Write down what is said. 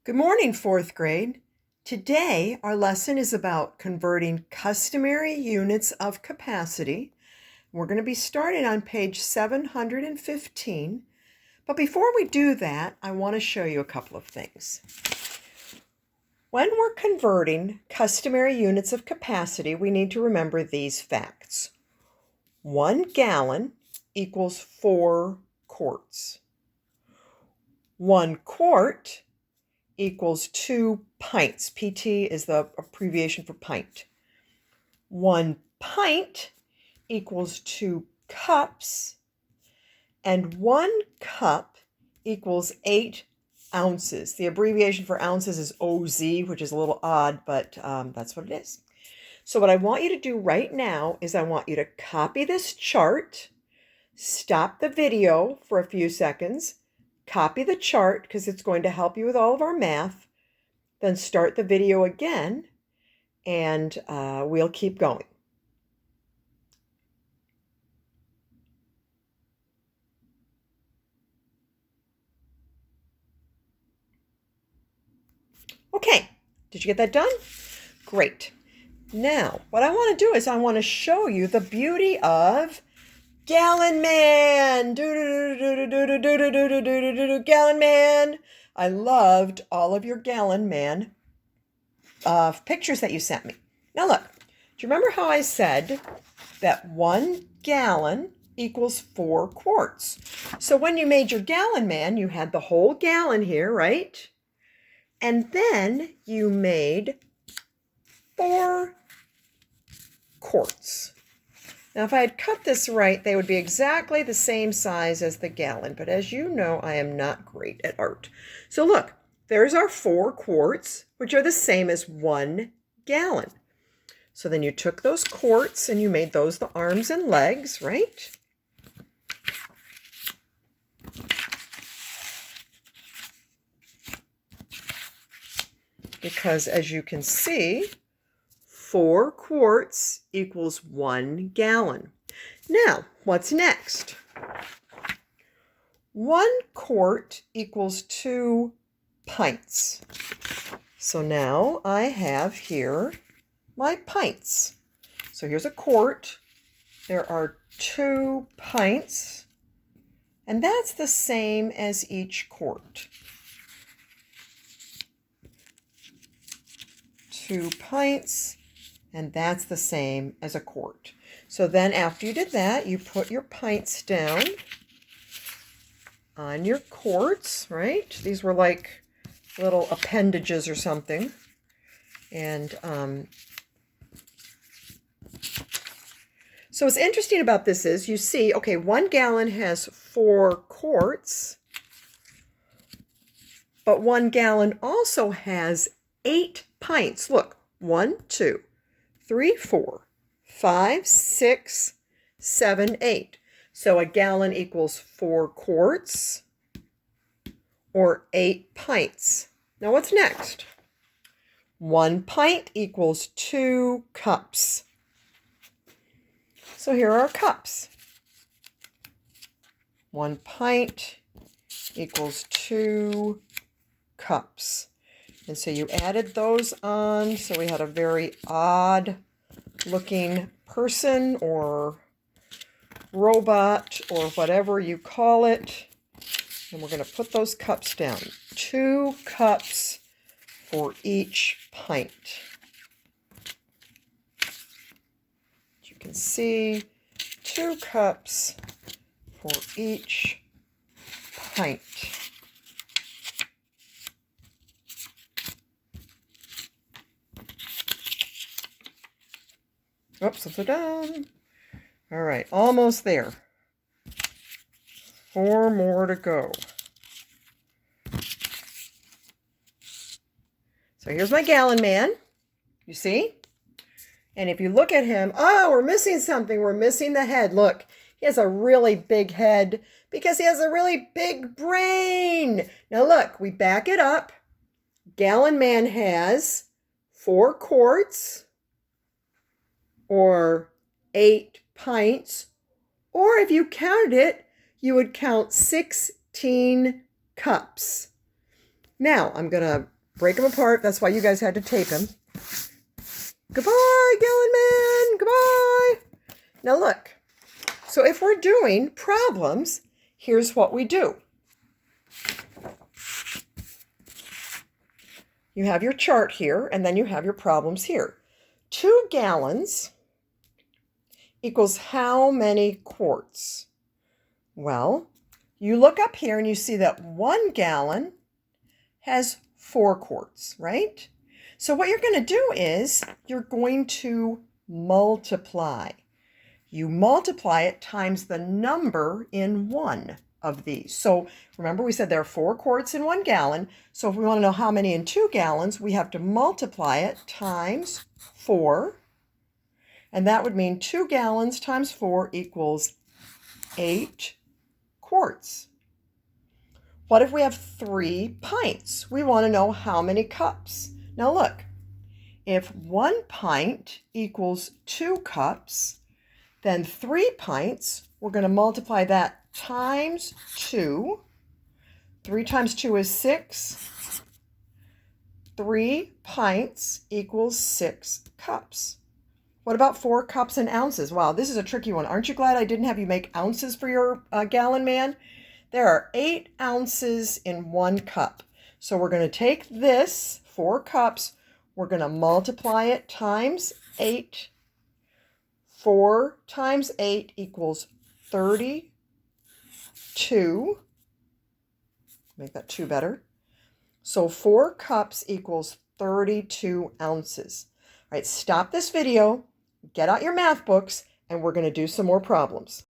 Good morning, fourth grade. Today, our lesson is about converting customary units of capacity. We're going to be starting on page 715. But before we do that, I want to show you a couple of things. When we're converting customary units of capacity, we need to remember these facts. 1 gallon equals 4 quarts. 1 quart equals 2 pints. PT is the abbreviation for pint. 1 pint equals 2 cups, and 1 cup equals 8 ounces. The abbreviation for ounces is OZ, which is a little odd, but that's what it is. So what I want you to do right now is I want you to copy this chart, stop the video for a few seconds, copy the chart because it's going to help you with all of our math, then start the video again, and we'll keep going. Okay, did you get that done? Great. Now, what I want to do is I want to show you the beauty of Gallon Man. Gallon Man. I loved all of your Gallon Man pictures that you sent me. Now look, do you remember how I said that 1 gallon equals 4 quarts? So when you made your Gallon Man, you had the whole gallon here, right? And then you made 4 quarts. Now, if I had cut this right, they would be exactly the same size as the gallon. But as you know, I am not great at art. So look, there's our 4 quarts, which are the same as 1 gallon. So then you took those quarts and you made those the arms and legs, right? Because as you can see, 4 quarts equals 1 gallon. Now, what's next? 1 quart equals 2 pints. So now I have here my pints. So here's a quart. There are 2 pints, and that's the same as each quart. 2 pints, and that's the same as a quart. So then after you did that, you put your pints down on your quarts, right? These were like little appendages or something. And so what's interesting about this is you see, okay, 1 gallon has 4 quarts, but 1 gallon also has 8 pints. Look, 1, 2, 3, 4, 5, 6, 7, 8. So a gallon equals 4 quarts or 8 pints. Now what's next? 1 pint equals 2 cups. So here are our cups. 1 pint equals 2 cups. And so you added those on, so we had a very odd looking person or robot or whatever you call it. And we're going to put those cups down. 2 cups for each pint. As you can see, 2 cups for each pint. Oops, upside down. All right, almost there. 4 more to go. So here's my Gallon Man, you see? And if you look at him, oh, we're missing something. We're missing the head. Look, he has a really big head because he has a really big brain. Now look, we back it up. Gallon Man has 4 quarts, or 8 pints, or if you counted it, you would count 16 cups. Now, I'm going to Break them apart. That's why you guys had to tape him. Goodbye, gallon man. Goodbye. Now look. So if we're doing problems, here's what we do. You have your chart here, and then you have your problems here. 2 gallons equals how many quarts? Well, you look up here and you see that 1 gallon has 4 quarts, right? So what you're going to do is you're going to multiply. You multiply it times the number in one of these. So remember we said there are 4 quarts in 1 gallon. So if we want to know how many in 2 gallons, we have to multiply it times 4. And that would mean 2 gallons times 4 equals 8 quarts. What if we have 3 pints? We want to know how many cups. Now look, if 1 pint equals 2 cups, then 3 pints, we're going to multiply that times 2. 3 times 2 is 6. 3 pints equals 6 cups. What about 4 cups in ounces? Wow, this is a tricky one. Aren't you glad I didn't have you make ounces for your gallon man? There are 8 ounces in 1 cup. So we're going to take this, 4 cups, we're going to multiply it times 8. 4 times 8 equals 32. Make that 2 better. So 4 cups equals 32 ounces. All right, stop this video, get out your math books, and we're going to do some more problems.